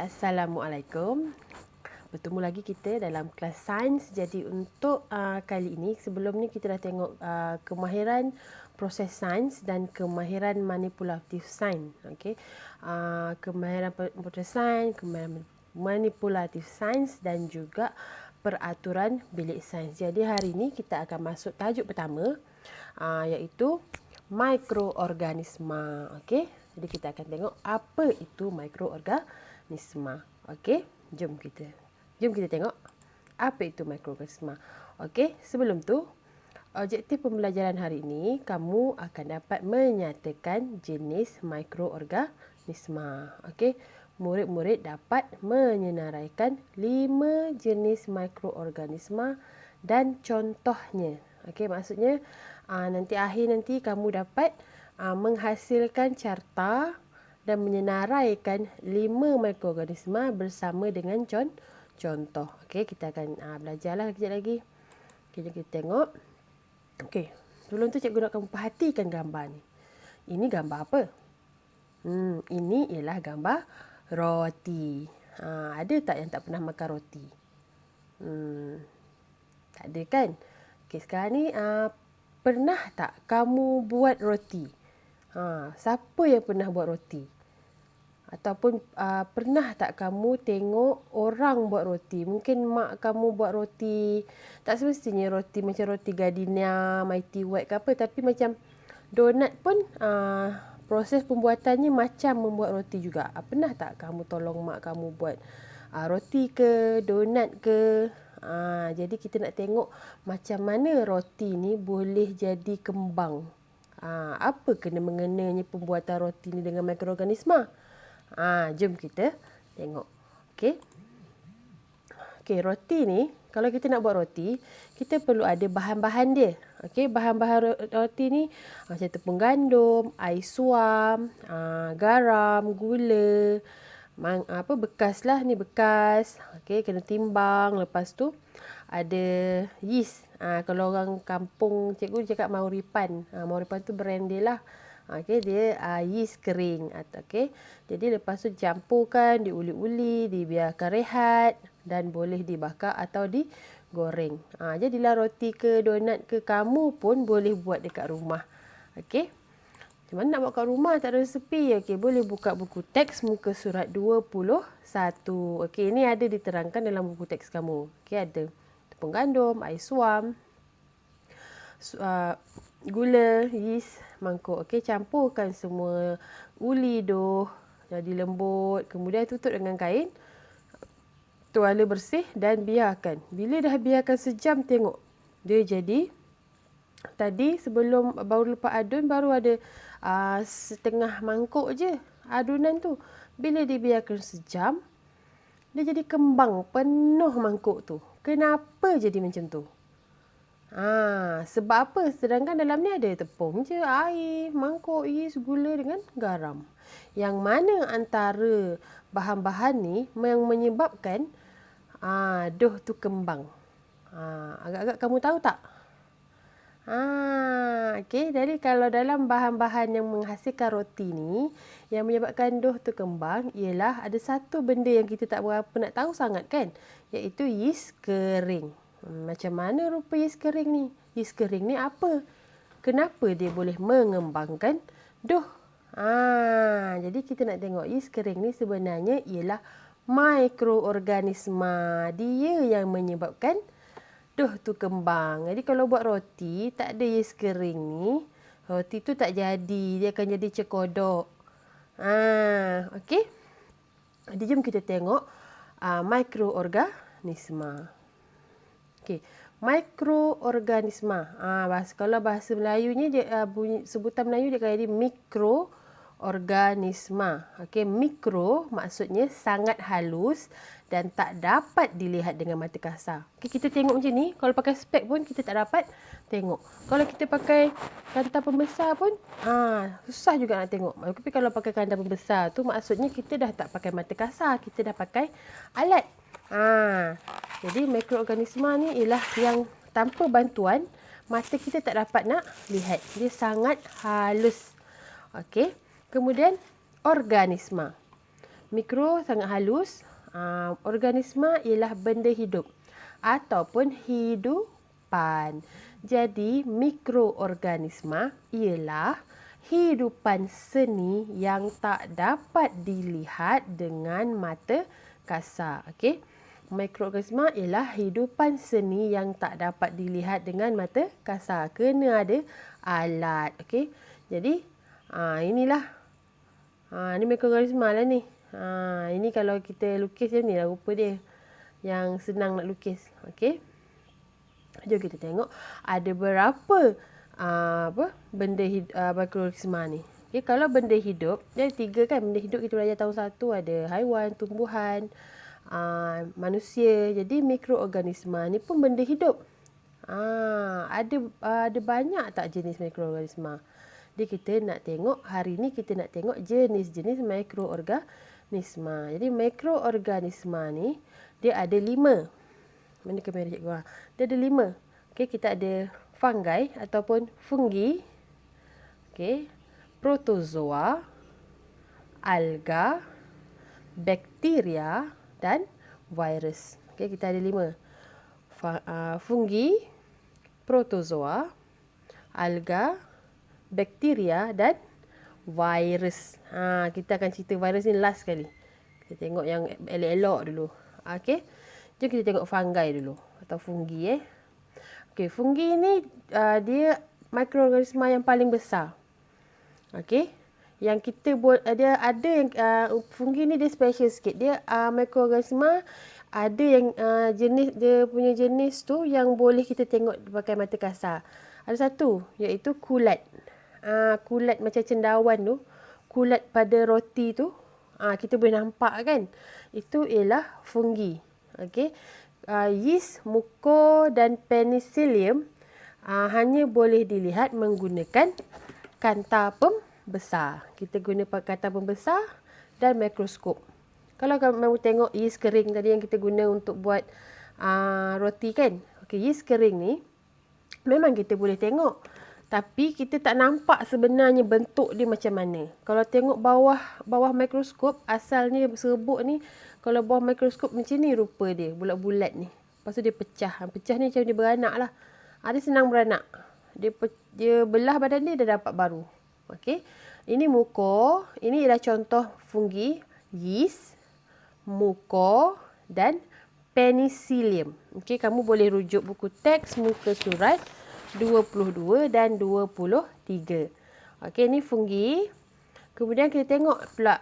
Assalamualaikum. Bertemu lagi kita dalam kelas sains. Jadi untuk kali ini, sebelum ni kita dah tengok kemahiran proses sains dan kemahiran manipulatif sains. Okey. Kemahiran proses sains, kemahiran manipulatif sains dan juga peraturan bilik sains. Jadi hari ini kita akan masuk tajuk pertama, iaitu mikroorganisma. Okey. Jadi kita akan tengok apa itu mikroorganisma. Okey, jom kita tengok apa itu mikroorganisma. Okey, sebelum tu objektif pembelajaran hari ini kamu akan dapat menyatakan jenis mikroorganisma. Okey, murid-murid dapat menyenaraikan 5 jenis mikroorganisma dan contohnya. Okey, maksudnya nanti kamu dapat menghasilkan carta dan menyenaraikan 5 mikroorganisma bersama dengan contoh. Okey, kita akan belajarlah kejap lagi. Okey, jom kita tengok. Okey, sebelum tu cikgu nak kamu perhatikan gambar ni. Ini gambar apa? Ini ialah gambar roti. Ada tak yang tak pernah makan roti? Tak ada kan? Okey, sekarang ni pernah tak kamu buat roti? Siapa yang pernah buat roti? Ataupun pernah tak kamu tengok orang buat roti? Mungkin mak kamu buat roti. Tak semestinya roti macam roti Gardenia, Mighty White ke apa. Tapi macam donat pun proses pembuatannya macam membuat roti juga. Pernah tak kamu tolong mak kamu buat roti ke, donat ke? Jadi kita nak tengok macam mana roti ni boleh jadi kembang. Apa kena-mengenanya pembuatan roti ni dengan mikroorganisma? Jom kita tengok. Okey, roti ni, kalau kita nak buat roti, kita perlu ada bahan-bahan dia. Okey, bahan-bahan roti ni macam tepung gandum, air suam, garam, gula, bekas lah ni bekas. Okey, kena timbang. Lepas tu ada yeast. Kalau orang kampung, cikgu cakap Mauripan. Mauripan tu brand dia lah. Okey, dia yeast kering. Okey, jadi lepas tu campurkan, diuli-uli, dibiarkan rehat dan boleh dibakar atau digoreng. Jadilah roti ke donat ke, kamu pun boleh buat dekat rumah. Okey. Macam mana nak buat kat rumah? Tak ada resepi. Okey, boleh buka buku teks muka surat 21. Okey, ini ada diterangkan dalam buku teks kamu. Okey, ada tepung gandum, air suam, gula, yeast, mangkuk. Okey, campurkan semua, uli doh jadi lembut. Kemudian tutup dengan kain tuala bersih dan biarkan. Bila dah biarkan sejam, tengok dia jadi. Tadi sebelum baru lepas adun, baru ada setengah mangkuk je adunan tu. Bila dibiarkan sejam, dia jadi kembang penuh mangkuk tu. Kenapa jadi macam tu? Sebab apa? Sedangkan dalam ni ada tepung je, air, mangkuk, yeast, gula dengan garam. Yang mana antara bahan-bahan ni yang menyebabkan doh tu kembang? Agak-agak kamu tahu tak? Okey, jadi kalau dalam bahan-bahan yang menghasilkan roti ni, yang menyebabkan doh tu kembang, ialah ada satu benda yang kita tak berapa nak tahu sangat kan, iaitu yeast kering. Macam mana rupa yeast kering ni? Yeast kering ni apa? Kenapa dia boleh mengembangkan doh? Jadi kita nak tengok yeast kering ni sebenarnya ialah mikroorganisma. Dia yang menyebabkan doh tu kembang. Jadi kalau buat roti, tak ada yeast kering ni, roti tu tak jadi. Dia akan jadi cekodok. Okey. Jadi jom kita tengok mikroorganisma. Okey, mikroorganisma. Kalau bahasa Melayunya dia sebutan Melayu dia akan jadi mikroorganisma. Okey, mikro maksudnya sangat halus dan tak dapat dilihat dengan mata kasar. Okey, kita tengok macam ni. Kalau pakai spek pun kita tak dapat tengok. Kalau kita pakai kanta pembesar pun susah juga nak tengok. Tapi kalau pakai kanta pembesar tu maksudnya kita dah tak pakai mata kasar, kita dah pakai alat. Jadi mikroorganisma ni ialah yang tanpa bantuan mata kita tak dapat nak lihat. Dia sangat halus. Okey. Kemudian organisma. Mikro sangat halus. Organisma ialah benda hidup ataupun hidupan. Jadi mikroorganisma ialah hidupan seni yang tak dapat dilihat dengan mata kasar. Okey. Mikroorganisma ialah hidupan seni yang tak dapat dilihat dengan mata kasar. Kena ada alat. Okey. Jadi inilah. Ini mikroorganisma lah ni. Ini kalau kita lukis macam ni lah rupa dia. Yang senang nak lukis. Okey. Jom kita tengok ada berapa benda mikroorganisma ni. Okay, kalau benda hidup, dia 3 kan. Benda hidup kita belajar tahun 1 ada haiwan, tumbuhan, manusia. Jadi mikroorganisma ni pun benda hidup. Ada banyak tak jenis mikroorganisma? Jadi kita nak tengok, hari ni kita nak tengok jenis-jenis mikroorganisma. Jadi mikroorganisma ni dia ada 5. Mana kamera cikgu? Dia ada 5. Okey, kita ada fungi ataupun fungi. Okey, protozoa, alga, bakteria dan virus. Okey, kita ada 5. Fungi, protozoa, alga, bakteria dan virus. Kita akan cerita virus ni last sekali. Kita tengok yang elok-elok dulu. Okey. Jom kita tengok fungi dulu atau fungi. Okey, fungi ni dia mikroorganisma yang paling besar. Okey. Yang kita dia ada yang fungi ni dia special sikit. Dia mikroorganisma ada yang jenis dia punya jenis tu yang boleh kita tengok pakai mata kasar. Ada satu iaitu kulat. Kulat macam cendawan tu, kulat pada roti tu. Kita boleh nampak kan? Itu ialah fungi. Okey. Yeast, muko dan penicillium hanya boleh dilihat menggunakan kanta pembesar. Kita guna kanta pembesar dan mikroskop. Kalau kamu tengok yeast kering tadi yang kita guna untuk buat roti kan. Okey, yeast kering ni memang kita boleh tengok. Tapi kita tak nampak sebenarnya bentuk dia macam mana. Kalau tengok bawah mikroskop, asalnya serbuk ni, kalau bawah mikroskop macam ni rupa dia, bulat-bulat ni. Lepas tu dia pecah. Pecah ni macam dia beranak lah. Dia senang beranak. Dia belah badan dia, dah dapat baru. Okey. Ini muko. Ini ialah contoh fungi. Yeast, muko dan penicillium. Okey, kamu boleh rujuk buku teks muka surat 22 dan 23. Okey, ni fungi. Kemudian kita tengok pula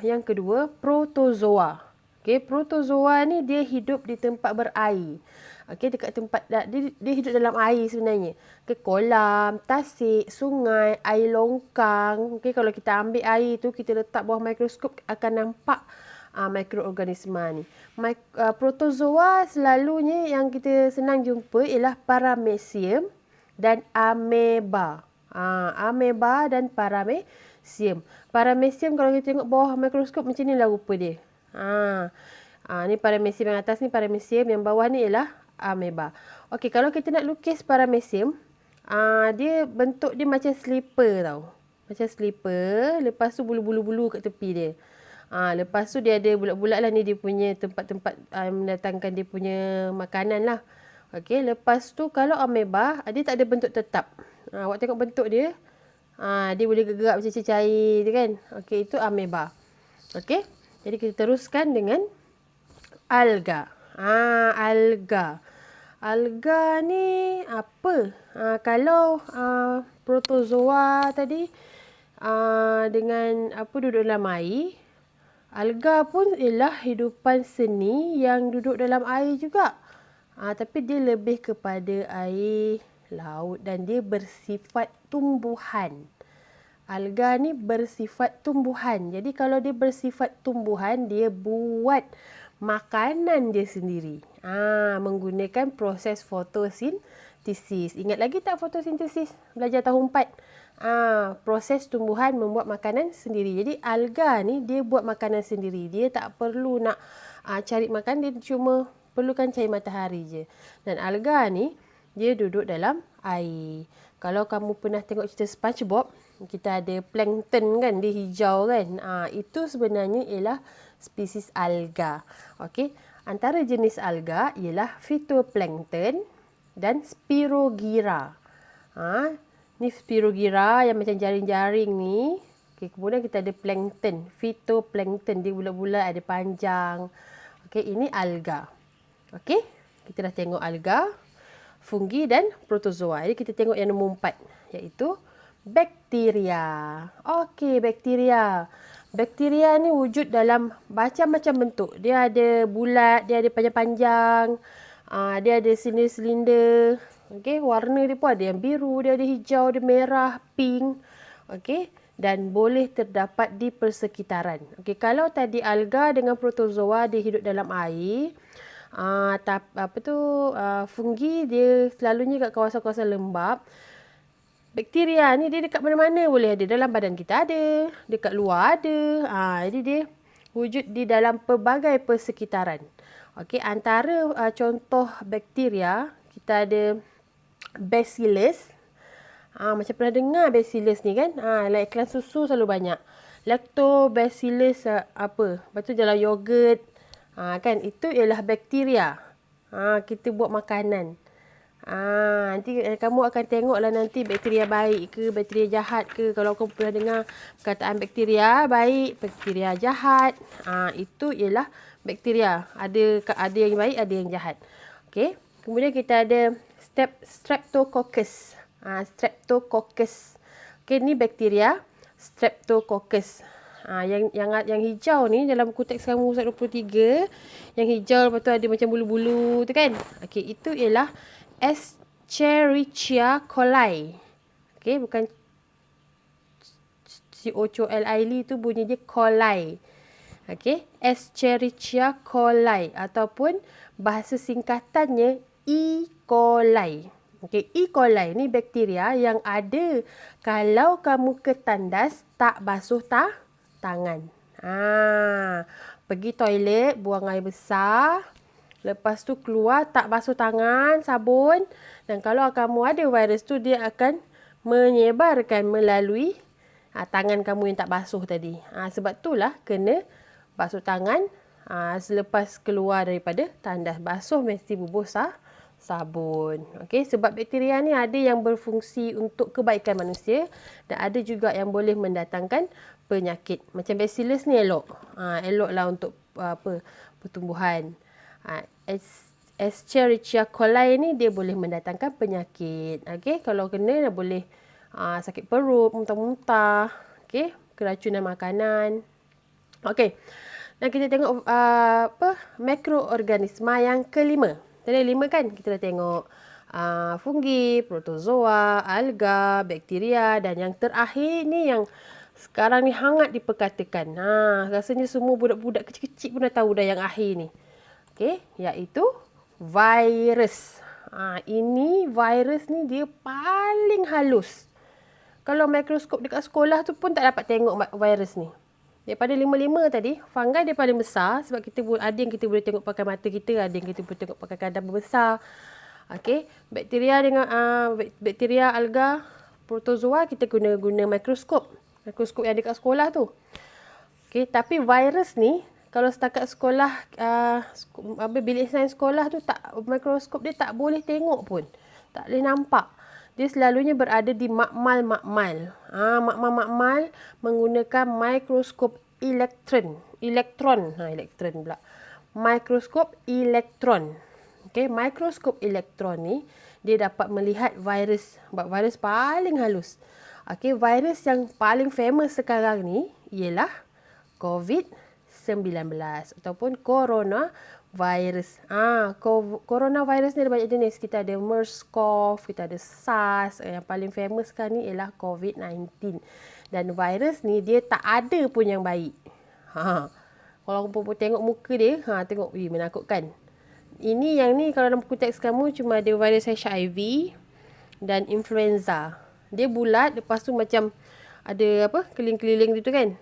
yang kedua, protozoa. Okey, protozoa ni dia hidup di tempat berair. Okey, dekat tempat dia hidup dalam air sebenarnya. Ke kolam, tasik, sungai, air longkang. Okey, kalau kita ambil air tu, kita letak bawah mikroskop akan nampak mikroorganisma ni. Protozoa selalunya yang kita senang jumpa ialah paramecium dan ameba. Ameba dan paramecium. Paramecium kalau kita tengok bawah mikroskop macam ni lah rupa dia. Ni paramecium yang atas ni paramecium, yang bawah ni ialah ameba. Okey, kalau kita nak lukis paramecium, dia bentuk dia macam slipper tau. Macam slipper, lepas tu bulu-bulu kat tepi dia. Lepas tu dia ada bulat-bulat lah, ni dia punya tempat-tempat mendatangkan dia punya makanan lah. Okey, lepas tu kalau ameba, dia tak ada bentuk tetap. Awak tengok bentuk dia. Dia boleh gerak macam cair tu kan. Okey, itu ameba. Okey, jadi kita teruskan dengan alga. Alga. Alga ni apa? Kalau protozoa tadi dengan duduk dalam air, alga pun ialah hidupan seni yang duduk dalam air juga. Tapi dia lebih kepada air laut dan dia bersifat tumbuhan. Alga ni bersifat tumbuhan. Jadi kalau dia bersifat tumbuhan, dia buat makanan dia sendiri. Menggunakan proses fotosintesis. Ingat lagi tak fotosintesis? Belajar tahun 4. Proses tumbuhan membuat makanan sendiri. Jadi alga ni dia buat makanan sendiri. Dia tak perlu nak cari makan, dia cuma perlukan cahaya matahari je. Dan alga ni dia duduk dalam air. Kalau kamu pernah tengok cerita SpongeBob, kita ada plankton kan, dia hijau kan. Itu sebenarnya ialah spesies alga. Okey, antara jenis alga ialah phytoplankton dan spirogyra. Ni spirogyra yang macam jaring-jaring ni. Okay, kemudian kita ada plankton, phytoplankton, dia bulat-bulat, ada panjang. Okey, ini alga. Okey, kita dah tengok alga, fungi dan protozoa. Jadi kita tengok yang nombor 4, iaitu bakteria. Okey, bakteria. Bakteria ni wujud dalam macam-macam bentuk. Dia ada bulat, dia ada panjang-panjang, dia ada silinder-silinder. Okey, warna dia pun ada yang biru, dia ada hijau, ada merah, pink. Okey, dan boleh terdapat di persekitaran. Okey, kalau tadi alga dengan protozoa dia hidup dalam air. Fungi dia selalunya kat kawasan-kawasan lembap. Bakteria ni dia dekat mana-mana boleh ada. Dalam badan kita ada, dekat luar ada. Jadi dia wujud di dalam pelbagai persekitaran. Okey, antara contoh bakteria kita ada Bacillus. Macam pernah dengar Bacillus ni kan? Like iklan susu selalu banyak. Lactobacillus Lepas tu dalam yogurt. Kan itu ialah bakteria. Kita buat makanan. Nanti kamu akan tengoklah nanti bakteria baik ke, bakteria jahat ke. Kalau kamu pernah dengar perkataan bakteria baik, bakteria jahat. Itu ialah bakteria. Ada yang baik, ada yang jahat. Okey. Kemudian kita ada Streptococcus. Streptococcus. Okey, ni bakteria Streptococcus. Yang hijau ni dalam buku teks kamu Ustaz 23, yang hijau lepas tu ada macam bulu-bulu tu kan. Okey, itu ialah Escherichia coli. Okey, bukan COLI tu bunyi dia coli. Okey, Escherichia coli ataupun bahasa singkatannya E. coli. Okey, E. coli ni bakteria yang ada kalau kamu ketandas tak basuh tangan. Pergi toilet, buang air besar. Lepas tu keluar tak basuh tangan, sabun. Dan kalau kamu ada virus tu, dia akan menyebarkan melalui tangan kamu yang tak basuh tadi. Sebab itulah kena basuh tangan selepas keluar daripada tandas. Basuh mesti bubuh sabun. Okey, sebab bakteria ni ada yang berfungsi untuk kebaikan manusia dan ada juga yang boleh mendatangkan penyakit. Macam Bacillus ni elok. Eloklah untuk pertumbuhan. Escherichia coli ni dia boleh mendatangkan penyakit. Okey, kalau kena boleh sakit perut, muntah-muntah, okey, keracunan makanan. Okey. Dan kita tengok mikroorganisma yang kelima. Tadi 5 kan? Kita dah tengok fungi, protozoa, alga, bakteria dan yang terakhir ni yang sekarang ni hangat diperkatakan. Rasanya semua budak-budak kecil-kecil pun dah tahu dah yang akhir ni. Okey, iaitu virus. Ini virus ni dia paling halus. Kalau mikroskop dekat sekolah tu pun tak dapat tengok virus ni. Daripada 5 tadi, fungi dia paling besar sebab ada yang kita boleh tengok pakai mata kita, ada yang kita boleh tengok pakai kandang besar. Okey, bakteria, alga, protozoa kita guna mikroskop. Mikroskop yang dekat sekolah tu. Okey, tapi virus ni kalau setakat sekolah bilik sains sekolah tu mikroskop dia tak boleh tengok pun. Tak boleh nampak. Dia selalunya berada di makmal-makmal. Makmal-makmal menggunakan mikroskop elektron. Elektron pula. Mikroskop elektron. Okey, mikroskop elektron ni dia dapat melihat virus. Sebab virus paling halus. Okey, virus yang paling famous sekarang ni ialah COVID-19 ataupun coronavirus. Coronavirus ni ada banyak jenis. Kita ada MERS-CoV, kita ada SARS. Yang paling famous sekarang ni ialah COVID-19. Dan virus ni dia tak ada pun yang baik. Kalau kamu tengok muka dia, tengok, menakutkan. Ini yang ni kalau dalam buku teks kamu cuma ada virus HIV dan influenza. Dia bulat, lepas tu macam ada keliling-keliling gitu kan.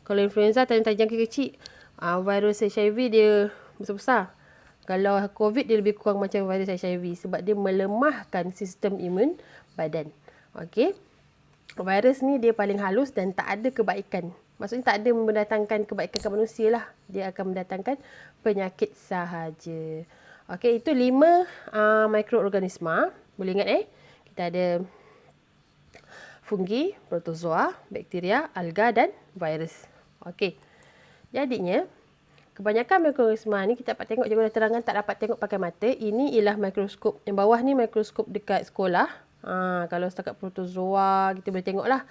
Kalau influenza tajam-tajam kecil. Virus HIV dia besar-besar. Kalau COVID dia lebih kurang macam virus HIV sebab dia melemahkan sistem imun badan. Okey. Virus ni dia paling halus dan tak ada kebaikan. Maksudnya tak ada mendatangkan kebaikan ke manusia lah. Dia akan mendatangkan penyakit sahaja. Okey, itu 5 mikroorganisma. Boleh ingat Kita ada fungi, protozoa, bakteria, alga dan virus. Okey. Jadinya kebanyakan mikroorganisma ni kita dapat tengok, cikgu dah terangkan tak dapat tengok pakai mata. Ini ialah mikroskop. Yang bawah ni mikroskop dekat sekolah. Kalau setakat protozoa kita boleh tengok lah.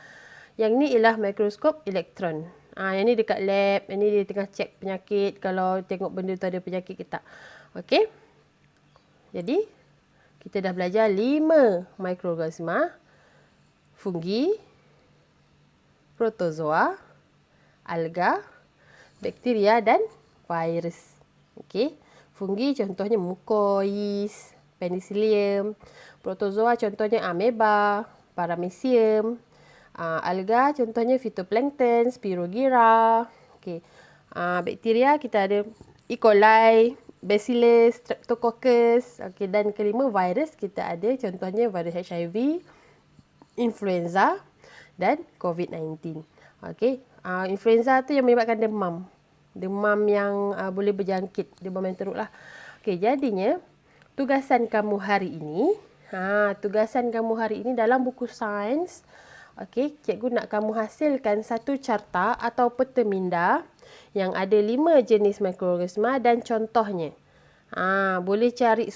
Yang ni ialah mikroskop elektron. Yang ni dekat lab. Yang ni dia tengah cek penyakit. Kalau tengok benda tu ada penyakit ke tak. Okey. Jadi kita dah belajar 5 mikroorganisma. Fungi, protozoa, alga, bakteria dan virus. Okey. Fungi contohnya mukois, penicillium. Protozoa contohnya ameba, paramecium. Alga contohnya phytoplankton, spirogyra. Okey. Bakteria kita ada E. coli, Bacillus, Streptococcus. Okey, dan kelima virus kita ada contohnya virus HIV, influenza dan COVID-19. Okey. Influenza tu yang menyebabkan demam. Demam yang boleh berjangkit, demam yang teruk lah. Okey, jadinya tugasan kamu hari ini, dalam buku sains, okey, cikgu nak kamu hasilkan satu carta atau peta minda yang ada 5 jenis mikroorganisma dan contohnya. Boleh cari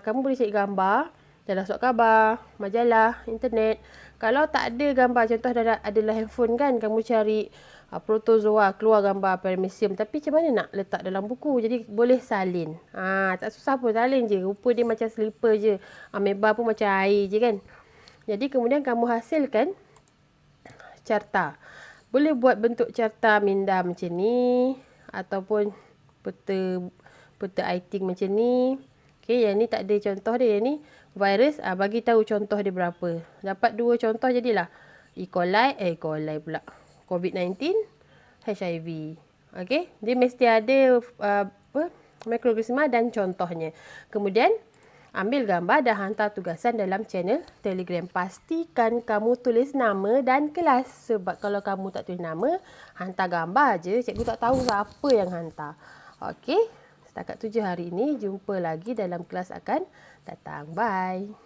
kamu boleh cari gambar dalam surat khabar, majalah, internet. Kalau tak ada gambar, contoh adalah handphone kan, kamu cari protozoa, keluar gambar paramecium. Tapi macam mana nak letak dalam buku? Jadi boleh salin. Tak susah pun, salin je. Rupa dia macam slipper je. Ameba pun macam air je kan. Jadi kemudian kamu hasilkan carta. Boleh buat bentuk carta minda macam ni. Ataupun peta iting macam ni. Okey, yang ni tak ada contoh dia. Yang ni virus, bagi tahu contoh dia berapa. Dapat 2 contoh jadilah. E. coli pula. COVID-19, HIV. Okey, dia mesti ada mikroorganisma dan contohnya. Kemudian ambil gambar dan hantar tugasan dalam channel Telegram. Pastikan kamu tulis nama dan kelas. Sebab kalau kamu tak tulis nama, hantar gambar je, cikgu tak tahu siapa yang hantar. Okey, setakat tu je hari ini. Jumpa lagi dalam kelas akan datang. Bye.